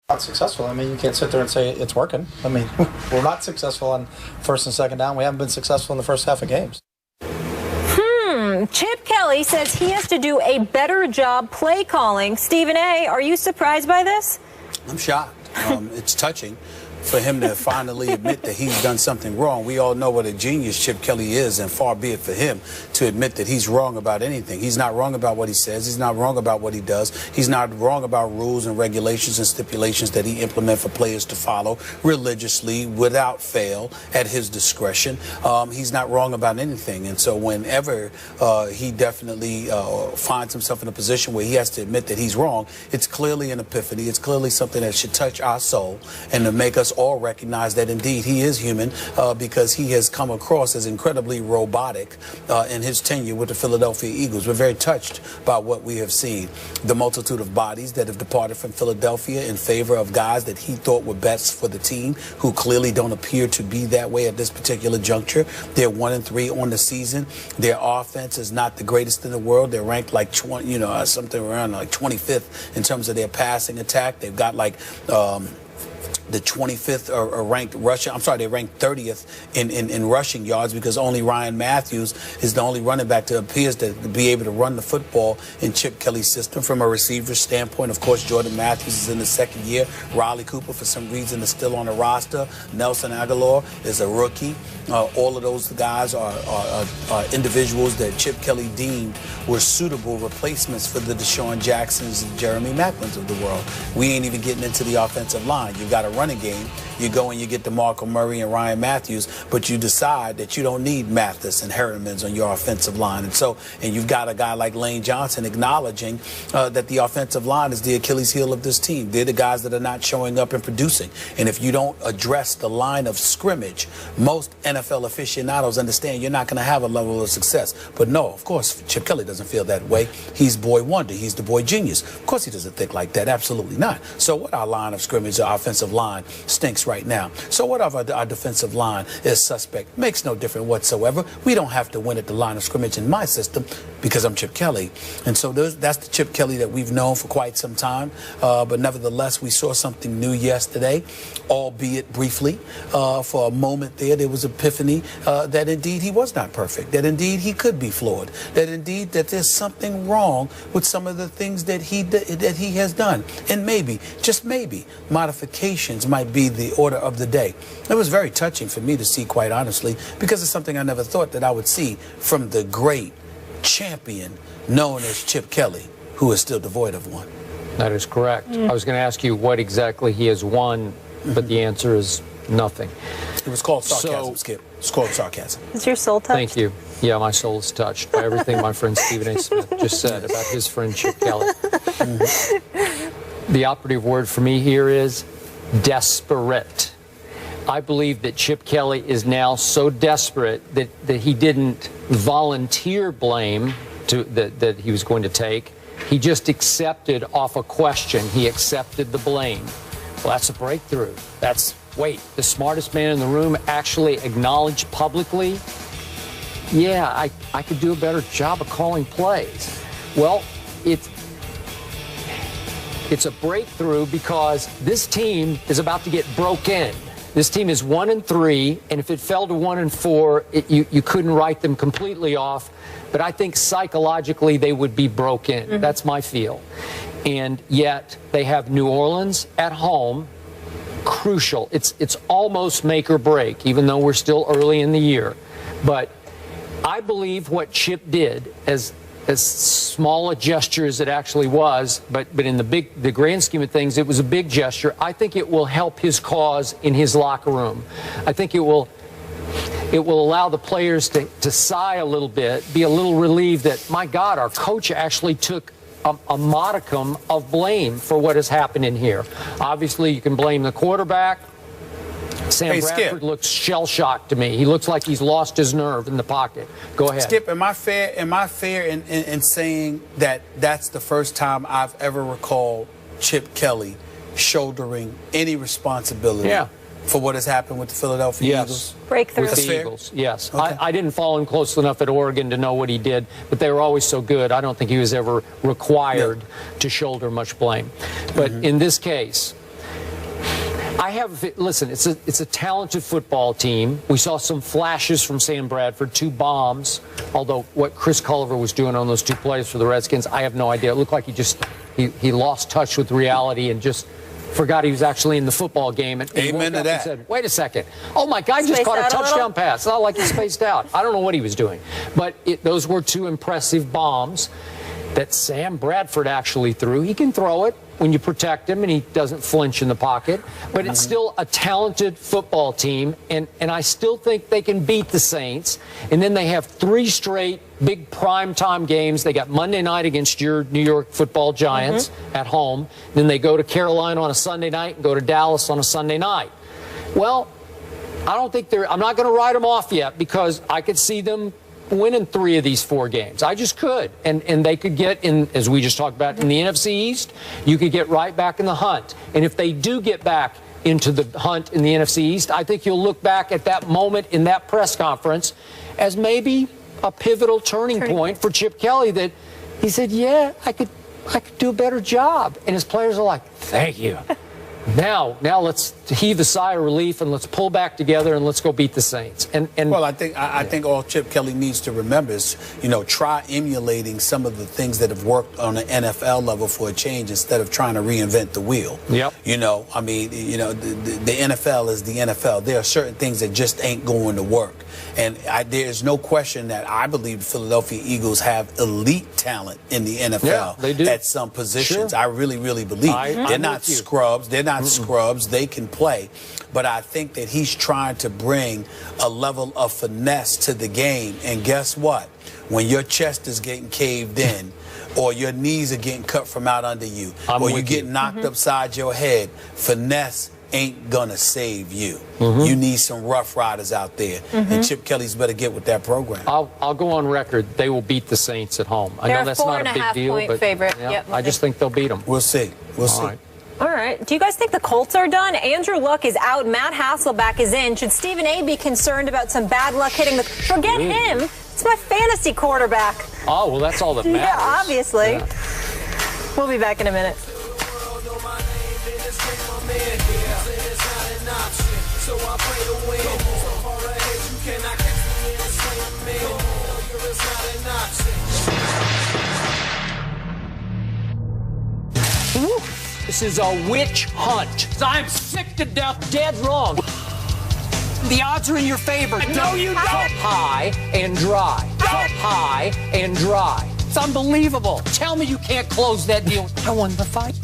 Not successful. I mean, you can't sit there and say it's working. I mean, we're not successful on first and second down. We haven't been successful in the first half of games. Chip Kelly says he has to do a better job play calling. Stephen A., are you surprised by this? I'm shocked. It's touching for him to finally admit that he's done something wrong. We all know what a genius Chip Kelly is, and far be it for him to admit that he's wrong about anything. He's not wrong about what he says. He's not wrong about what he does. He's not wrong about rules and regulations and stipulations that he implements for players to follow religiously, without fail, at his discretion. He's not wrong about anything. And so whenever he definitely finds himself in a position where he has to admit that he's wrong, it's clearly an epiphany. It's clearly something that should touch our soul and to make us all recognize that indeed he is human, because he has come across as incredibly robotic in his tenure with the Philadelphia Eagles. We're very touched by what we have seen. The multitude of bodies that have departed from Philadelphia in favor of guys that he thought were best for the team, who clearly don't appear to be that way at this particular juncture. They're 1-3 on the season. Their offense is not the greatest in the world. They're ranked like 20, something around like 25th in terms of their passing attack. They've got like the 25th are ranked rushing. I'm sorry, they're ranked 30th in rushing yards, because only Ryan Matthews is the only running back that appears to be able to run the football in Chip Kelly's system. From a receiver standpoint, of course, Jordan Matthews is in the second year. Riley Cooper, for some reason, is still on the roster. Nelson Aguilar is a rookie. All of those guys are individuals that Chip Kelly deemed were suitable replacements for the Deshaun Jacksons and Jeremy Maclins of the world. We ain't even getting into the offensive line. You've got a running game. You go and you get DeMarco Murray and Ryan Matthews, but you decide that you don't need Mathis and Hermans on your offensive line. And you've got a guy like Lane Johnson acknowledging that the offensive line is the Achilles heel of this team. They're the guys that are not showing up and producing. And if you don't address the line of scrimmage, most NFL aficionados understand you're not going to have a level of success. But no, of course, Chip Kelly doesn't feel that way. He's boy wonder. He's the boy genius. Of course he doesn't think like that. Absolutely not. So what our line of scrimmage, our offensive line, stinks right now. So what of our defensive line is suspect? Makes no difference whatsoever. We don't have to win at the line of scrimmage in my system because I'm Chip Kelly. And so that's the Chip Kelly that we've known for quite some time. But nevertheless, we saw something new yesterday, albeit briefly. For a moment there was epiphany that indeed he was not perfect, that indeed he could be flawed, that indeed that there's something wrong with some of the things that he has done. And maybe, just maybe, modifications might be the order of the day. It was very touching for me to see, quite honestly, because it's something I never thought that I would see from the great champion known as Chip Kelly, who is still devoid of one. That is correct. I was going to ask you what exactly he has won, but the answer is nothing. It was called sarcasm, Skip. It's called sarcasm. Is your soul touched? Thank you. Yeah, my soul is touched by everything my friend Stephen A. Smith just said about his friend Chip Kelly. The operative word for me here is desperate. I believe that Chip Kelly is now so desperate that he didn't volunteer blame that he was going to take. He just accepted off a question. He accepted the blame. Well, that's a breakthrough. Wait, the smartest man in the room actually acknowledged publicly, yeah, I could do a better job of calling plays. Well, it's a breakthrough because this team is about to get broken. This team is 1-3, and if it fell to 1-4, you couldn't write them completely off. But I think psychologically they would be broken. That's my feel. And yet they have New Orleans at home. Crucial. It's almost make or break, even though we're still early in the year. But I believe what Chip did, as small a gesture as it actually was, but in the grand scheme of things, it was a big gesture. I think it will help his cause in his locker room. I think it will allow the players to sigh a little bit, be a little relieved that, my God, our coach actually took a modicum of blame for what has happened in here. Obviously, you can blame the quarterback. Sam Bradford looks shell-shocked to me. He looks like he's lost his nerve in the pocket. Go ahead. Skip, am I fair in saying that that's the first time I've ever recalled Chip Kelly shouldering any responsibility for what has happened with the Philadelphia Eagles? Breakthrough. With the Eagles, yes. Okay. I didn't follow him close enough at Oregon to know what he did, but they were always so good. I don't think he was ever required to shoulder much blame. But in this case, Listen, it's a talented football team. We saw some flashes from Sam Bradford, 2 bombs. Although what Chris Culliver was doing on those 2 plays for the Redskins, I have no idea. It looked like he lost touch with reality and just forgot he was actually in the football game. And Amen to that. And said, wait a second. Oh, my God, just caught a touchdown pass. It's not like he spaced out. I don't know what he was doing. But those were 2 impressive bombs that Sam Bradford actually threw. He can throw it when you protect him and he doesn't flinch in the pocket. But it's still a talented football team, and I still think they can beat the Saints. And then they have 3 straight big primetime games. They got Monday night against your New York Football Giants at home. Then they go to Carolina on a Sunday night and go to Dallas on a Sunday night. Well, I don't think I'm not going to write them off yet, because I could see them winning 3 of these 4 games. I just could. And they could get in, as we just talked about, in the NFC East, you could get right back in the hunt. And if they do get back into the hunt in the NFC East, I think you'll look back at that moment in that press conference as maybe a pivotal turning point for Chip Kelly, that he said, yeah, I could do a better job. And his players are like, thank you. Now let's heave a sigh of relief and let's pull back together and let's go beat the Saints. Well, I think all Chip Kelly needs to remember is, try emulating some of the things that have worked on an NFL level for a change, instead of trying to reinvent the wheel. Yep. The NFL is the NFL. There are certain things that just ain't going to work. And there's no question that I believe the Philadelphia Eagles have elite talent in the NFL. Yeah, they do. At some positions. Sure. I really, really believe. They're not scrubs. They're not scrubs. They can play. But I think that he's trying to bring a level of finesse to the game. And guess what? When your chest is getting caved in, or your knees are getting cut from out under you, or you get knocked upside your head, finesse ain't gonna save you. You need some rough riders out there, and Chip Kelly's better get with that program. I'll go on record. They will beat the Saints at home. I know that's not a big deal, but favorite. I just think they'll beat them. We'll see. We'll see. Right. All right. Do you guys think the Colts are done? Andrew Luck is out. Matt Hasselbeck is in. Should Stephen A. be concerned about some bad luck hitting the... Forget him. It's my fantasy quarterback. Oh, well, that's all that matters. Yeah, obviously. Yeah. We'll be back in a minute. This is a witch hunt. I'm sick to death, dead wrong. The odds are in your favor. No, you don't. High and dry. High and dry. It's unbelievable. Tell me you can't close that deal. I won the fight.